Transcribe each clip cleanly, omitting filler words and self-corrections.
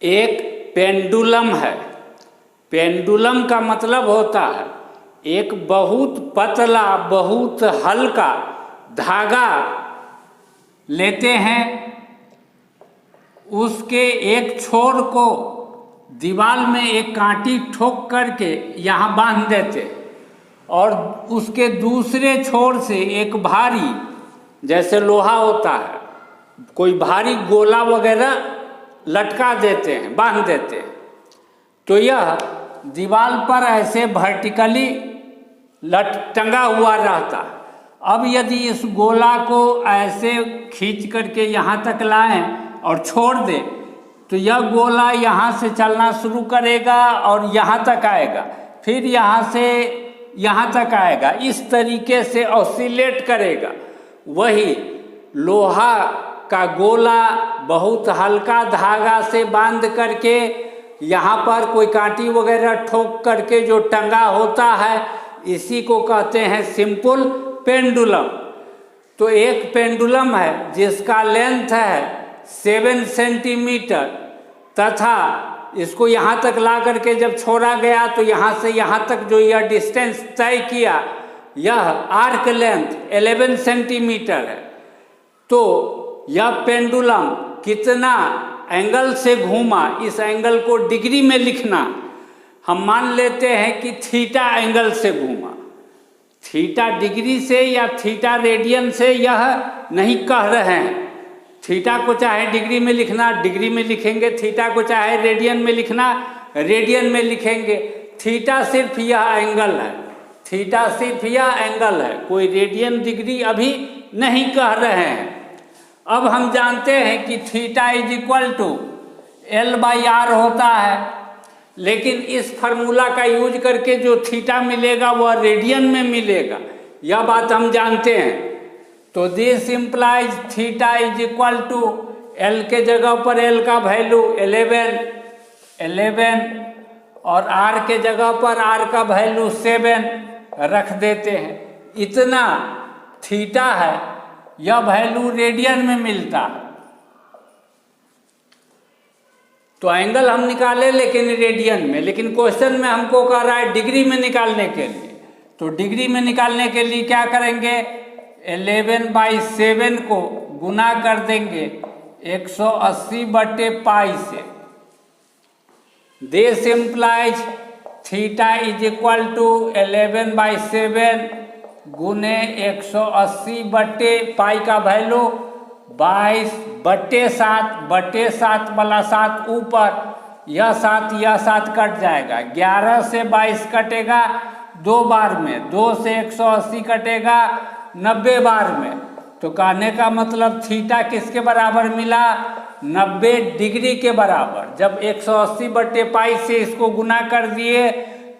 एक पेंडुलम है। पेंडुलम का मतलब होता है एक बहुत पतला, बहुत हल्का धागा लेते हैं, उसके एक छोर को दीवार में एक कांटी ठोक करके यहाँ बांध देते, और उसके दूसरे छोर से एक भारी, जैसे लोहा होता है, कोई भारी गोला वगैरह लटका देते हैं, बांध देते हैं। तो यह दीवार पर ऐसे वर्टिकली टंगा हुआ रहता है। अब यदि इस गोला को ऐसे खींच करके यहाँ तक लाएं और छोड़ दें, तो यह गोला यहाँ से चलना शुरू करेगा और यहाँ तक आएगा, फिर यहाँ से यहाँ तक आएगा, इस तरीके से ऑसिलेट करेगा। वही लोहा का गोला बहुत हल्का धागा से बांध करके यहाँ पर कोई कांटी वगैरह ठोक करके जो टंगा होता है, इसी को कहते हैं सिंपल पेंडुलम। तो एक पेंडुलम है जिसका लेंथ है 7 सेंटीमीटर, तथा इसको यहाँ तक ला करके जब छोड़ा गया तो यहाँ से यहाँ तक जो यह डिस्टेंस तय किया, यह आर्क लेंथ 11 सेंटीमीटर है। तो यह पेंडुलम कितना एंगल से घूमा, इस एंगल को डिग्री में लिखना। हम मान लेते हैं कि थीटा एंगल से घूमा। थीटा डिग्री से या थीटा रेडियन से यह नहीं कह रहे हैं। थीटा को चाहे डिग्री में लिखना, डिग्री में लिखेंगे, थीटा को चाहे रेडियन में लिखना, रेडियन में लिखेंगे। थीटा सिर्फ यह एंगल है, थीटा सिर्फ यह एंगल है, कोई रेडियन डिग्री अभी नहीं कह रहे हैं। अब हम जानते हैं कि theta is equal to L/R होता है, लेकिन इस फार्मूला का यूज करके जो थीटा मिलेगा वह रेडियन में मिलेगा, यह बात हम जानते हैं। तो this implies theta is equal to L के जगह पर L का वैल्यू 11 और R के जगह पर R का वैल्यू 7 रख देते हैं। इतना थीटा है, यह वैल्यू रेडियन में मिलता है। तो एंगल हम निकाले लेकिन रेडियन में, लेकिन क्वेश्चन में हमको कह रहा है डिग्री में निकालने के लिए। तो डिग्री में निकालने के लिए क्या करेंगे, 11/7 को गुना कर देंगे 180/π से। This implies theta is equal to 11/7 गुने 180/π का वैल्यू 22/7 वाला 7 ऊपर, यह 7 कट जाएगा। 11 से 22 कटेगा 2 बार में, 2 से 180 कटेगा 90 बार में। तो कहने का मतलब थीटा किसके बराबर मिला, 90 डिग्री के बराबर। जब 180/π से इसको गुना कर दिए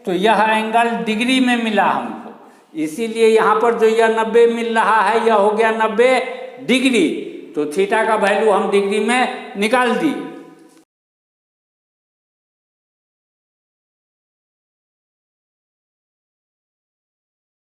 तो यह एंगल डिग्री में मिला हमको, इसीलिए यहाँ पर जो यह 90 मिल रहा है यह हो गया 90 डिग्री। तो थीटा का वैल्यू हम डिग्री में निकाल दिए।